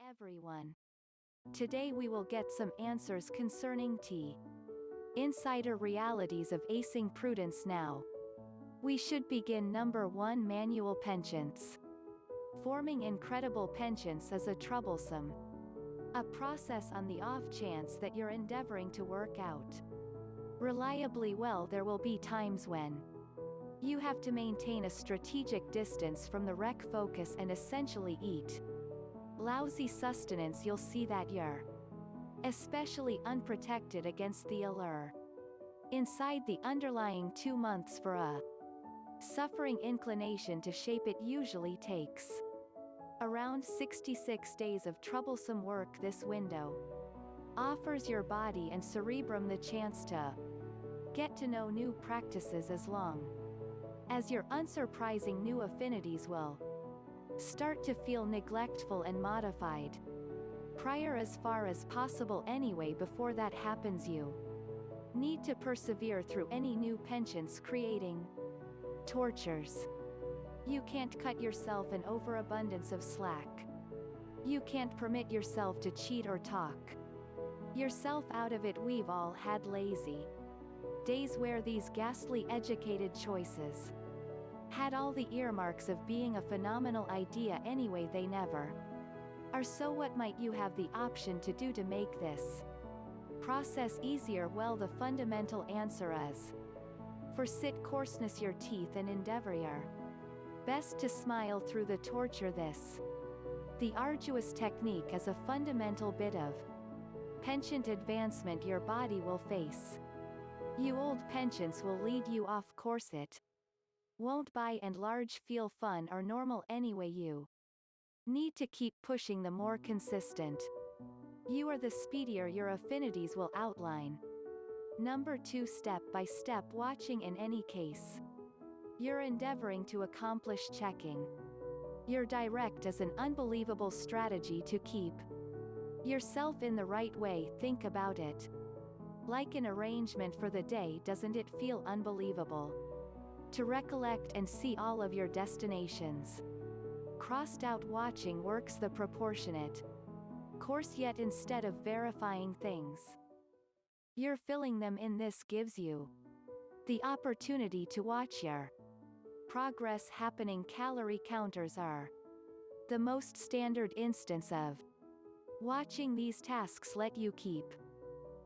everyone. Today we will get some answers concerning insider realities of acing prudence now. We should begin. Number 1, manual penchants. Forming incredible penchants is a troublesome process on the off chance that you're endeavoring to work out reliably well. There will be times when you have to maintain a strategic distance from the rec focus and essentially eat lousy sustenance. You'll see that you're especially unprotected against the allure inside the underlying 2 months for a suffering inclination to shape. It usually takes around 66 days of troublesome work. This window offers your body and cerebrum the chance to get to know new practices as long as your unsurprising new affinities will start to feel neglectful and modified prior, as far as possible anyway. Before that happens, you need to persevere through any new penchants creating tortures. You can't cut yourself an overabundance of slack. You can't permit yourself to cheat or talk yourself out of it. We've all had lazy days where these ghastly educated choices had all the earmarks of being a phenomenal idea anyway. They never are. So what might you have the option to do to make this process easier? Well, the fundamental answer is forsit coarseness your teeth and endeavor your best to smile through the torture. The arduous technique is a fundamental bit of penchant advancement your body will face. You old penchants will lead you off course. It won't by and large feel fun or normal anyway. You need to keep pushing. The more consistent you are, the speedier your affinities will outline. Number 2, step by step watching. In any case you're endeavoring to accomplish, checking your direct is an unbelievable strategy to keep yourself in the right way. Think about it like an arrangement for the day. Doesn't it feel unbelievable to recollect and see all of your destinations crossed out? Watching works the proportionate course, yet instead of verifying things, you're filling them in. This gives you the opportunity to watch your progress happening. Calorie counters are the most standard instance of watching. These tasks let you keep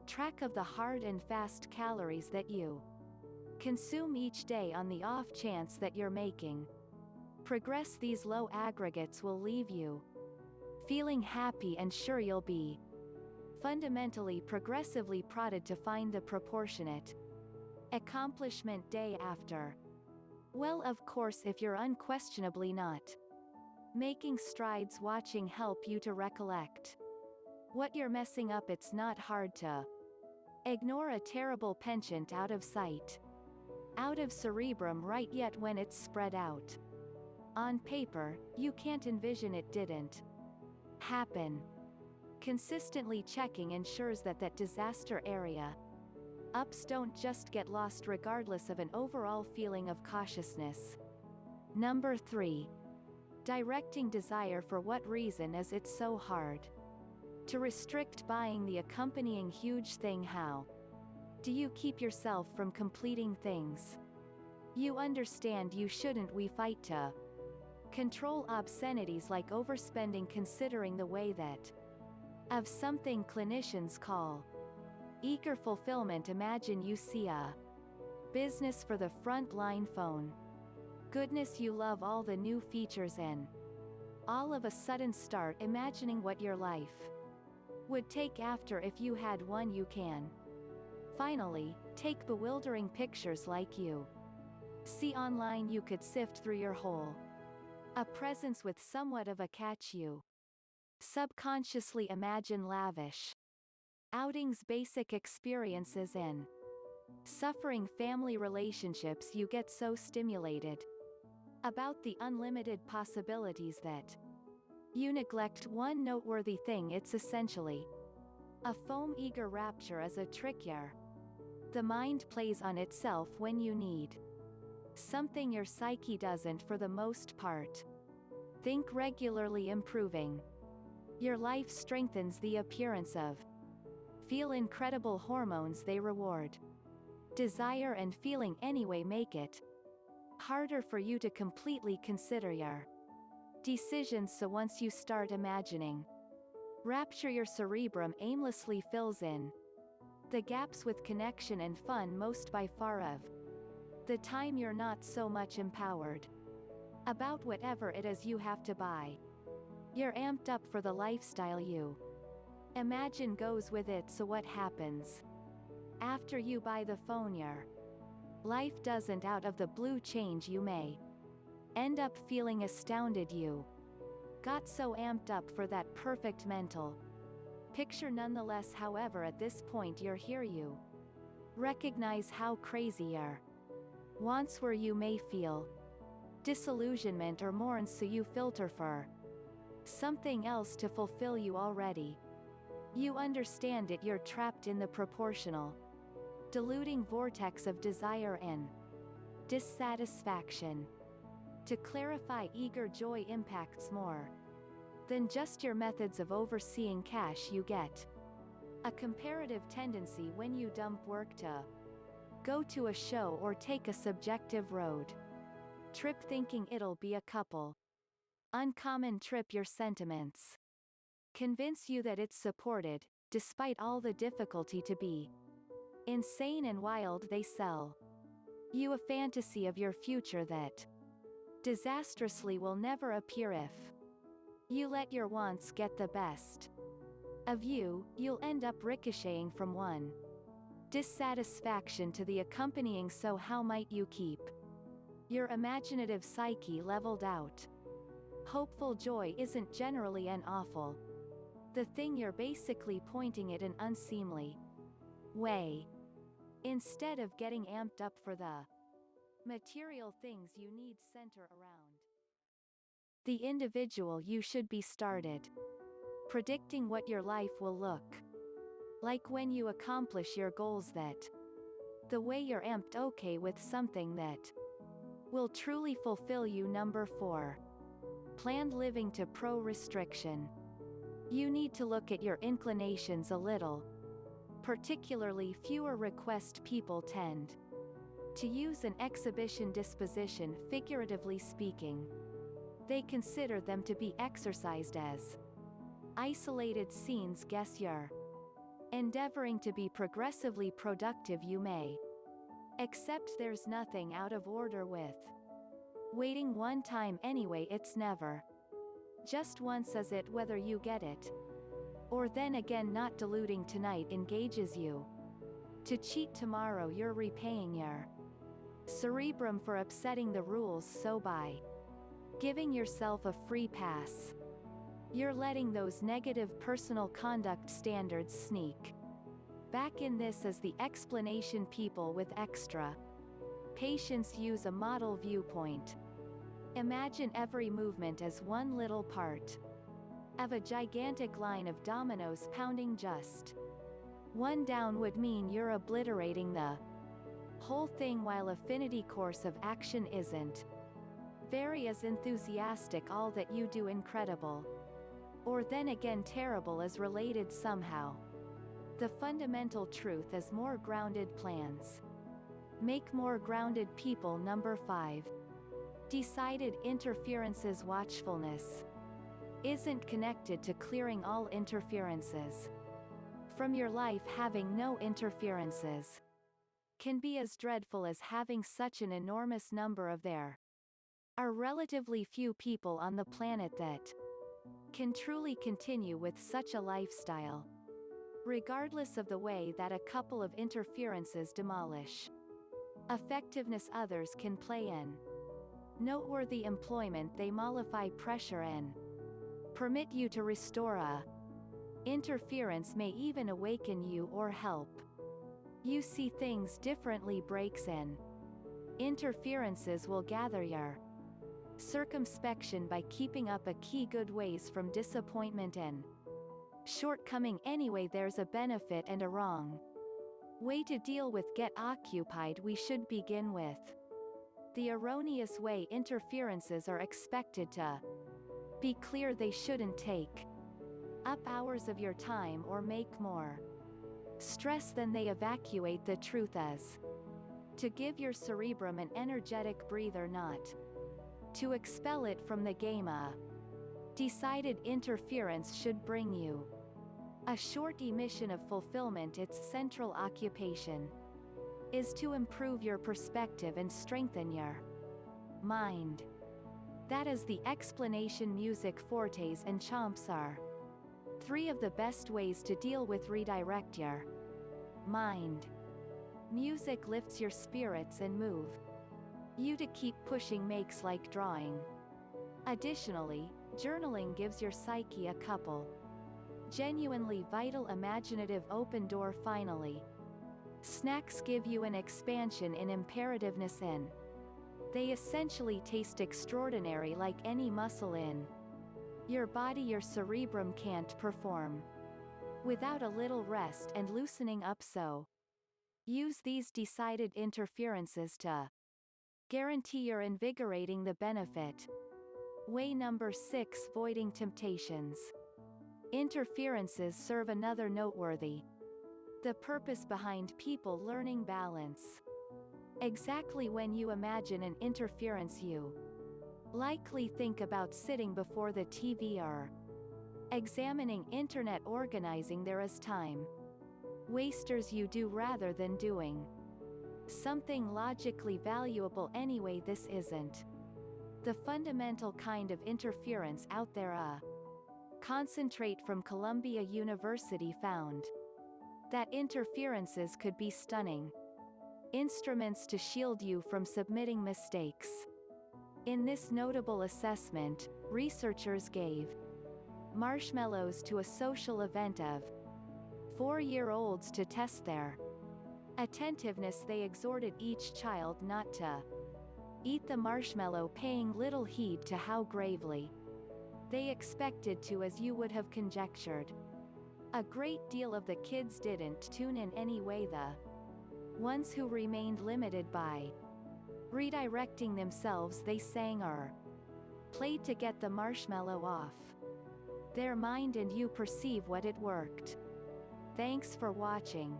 track of the hard and fast calories that you consume each day. On the off chance that you're making progress, these low aggregates will leave you feeling happy and sure. You'll be fundamentally progressively prodded to find the proportionate accomplishment day after. Well, of course, if you're unquestionably not making strides, watching help you to recollect what you're messing up. It's not hard to ignore a terrible penchant out of sight, out of cerebrum, right? Yet when it's spread out on paper, you can't envision it didn't happen. Consistently checking ensures that disaster area ups don't just get lost, regardless of an overall feeling of cautiousness. Number 3, directing desire. For what reason is it so hard to restrict buying the accompanying huge thing? How do you keep yourself from completing things you understand you shouldn't? We fight to control obscenities like overspending, considering the way that of something clinicians call eager fulfillment. Imagine you see a business for the front-line phone. Goodness, you love all the new features and all of a sudden start imagining what your life would take after if you had one. You can finally take bewildering pictures like you see online. You could sift through your whole a presence with somewhat of a catch. You subconsciously imagine lavish outings, basic experiences in suffering family relationships. You get so stimulated about the unlimited possibilities that you neglect one noteworthy thing. It's essentially a foam-eager rapture is a trick the mind plays on itself when you need something your psyche doesn't for the most part think regularly improving Your life strengthens the appearance of. Feel incredible hormones they reward. Desire and feeling anyway make it harder for you to completely consider your decisions, so once you start imagining rapture, your cerebrum aimlessly fills in the gaps with connection and fun most by far of the time you're not so much empowered about whatever it is you have to buy. You're amped up for the lifestyle you imagine goes with it, so what happens after you buy the phone? Your life doesn't out of the blue change. You may end up feeling astounded you got so amped up for that perfect mental picture. Nonetheless, however, at this point you're here, you recognize how crazy your wants were. You may feel disillusionment or mourn, so you filter for something else to fulfill you already. You understand it, you're trapped in the proportional, diluting vortex of desire and dissatisfaction. To clarify, eager joy impacts more than just your methods of overseeing cash. You get a comparative tendency when you dump work to go to a show or take a subjective road trip thinking it'll be a couple uncommon trip. Your sentiments convince you that it's supported, despite all the difficulty, to be insane and wild. They sell you a fantasy of your future that disastrously will never appear. If you let your wants get the best of you, you'll end up ricocheting from one dissatisfaction to the accompanying. So how might you keep your imaginative psyche leveled out? Hopeful joy isn't generally an awful the thing. You're basically pointing it an unseemly way. Instead of getting amped up for the material things you need center around the individual, you should be started predicting what your life will look like when you accomplish your goals, that the way you're amped okay with something that will truly fulfill you. Number 4. Planned living to pro-restriction. You need to look at your inclinations a little. Particularly fewer request people tend to use an exhibition disposition, figuratively speaking. They consider them to be exercised as isolated scenes. Guess you're endeavoring to be progressively productive. You may accept there's nothing out of order with waiting one time anyway. It's never just once, is it? Whether you get it or then again, not diluting tonight engages you to cheat tomorrow. You're repaying your cerebrum for upsetting the rules, so by giving yourself a free pass, you're letting those negative personal conduct standards sneak back in. This is the explanation people with extra patience use: a model viewpoint. Imagine every movement as one little part of a gigantic line of dominoes pounding. Just one down would mean you're obliterating the whole thing, while affinity course of action isn't very as enthusiastic. All that you do incredible, or then again terrible, is related somehow. The fundamental truth is more grounded plans make more grounded people. Number 5. Decided interferences. Watchfulness isn't connected to clearing all interferences from your life. Having no interferences can be as dreadful as having such an enormous number of. There are relatively few people on the planet that can truly continue with such a lifestyle, regardless of the way that a couple of interferences demolish effectiveness. Others can play in noteworthy employment. They mollify pressure and permit you to restore a interference, may even awaken you or help you see things differently. Breaks in interferences will gather your circumspection by keeping up a key good ways from disappointment and shortcoming. Anyway, there's a benefit and a wrong way to deal with get occupied. We should begin with the erroneous way interferences are expected to be clear. They shouldn't take up hours of your time or make more stress than they evacuate. The truth is, to give your cerebrum an energetic breather, not to expel it from the game. A decided interference should bring you a short emission of fulfillment. Its central occupation is to improve your perspective and strengthen your mind. That is the explanation. Music fortes and chomps are three of the best ways to deal with redirect your mind. Music lifts your spirits and move you to keep pushing, makes like drawing. Additionally, journaling gives your psyche a couple genuinely vital imaginative open door. Finally, snacks give you an expansion in imperativeness in. They essentially taste extraordinary. Like any muscle in your body, your cerebrum can't perform without a little rest and loosening up, so use these decided interferences to guarantee you're invigorating the benefit. Way number 6: voiding temptations. Interferences serve another noteworthy the purpose behind people learning balance. Exactly when you imagine an interference, you likely think about sitting before the TV or examining internet. Organizing there is time wasters you do rather than doing something logically valuable anyway. This isn't the fundamental kind of interference out there. A concentrate from Columbia University found that interferences could be stunning instruments to shield you from submitting mistakes. In this notable assessment, researchers gave marshmallows to a social event of 4-year-olds to test their attentiveness. They exhorted each child not to eat the marshmallow, paying little heed to how gravely they expected to. As you would have conjectured, a great deal of the kids didn't tune in anyway. The ones who remained limited by redirecting themselves, they sang or played to get the marshmallow off their mind, and you perceive what it worked. Thanks for watching.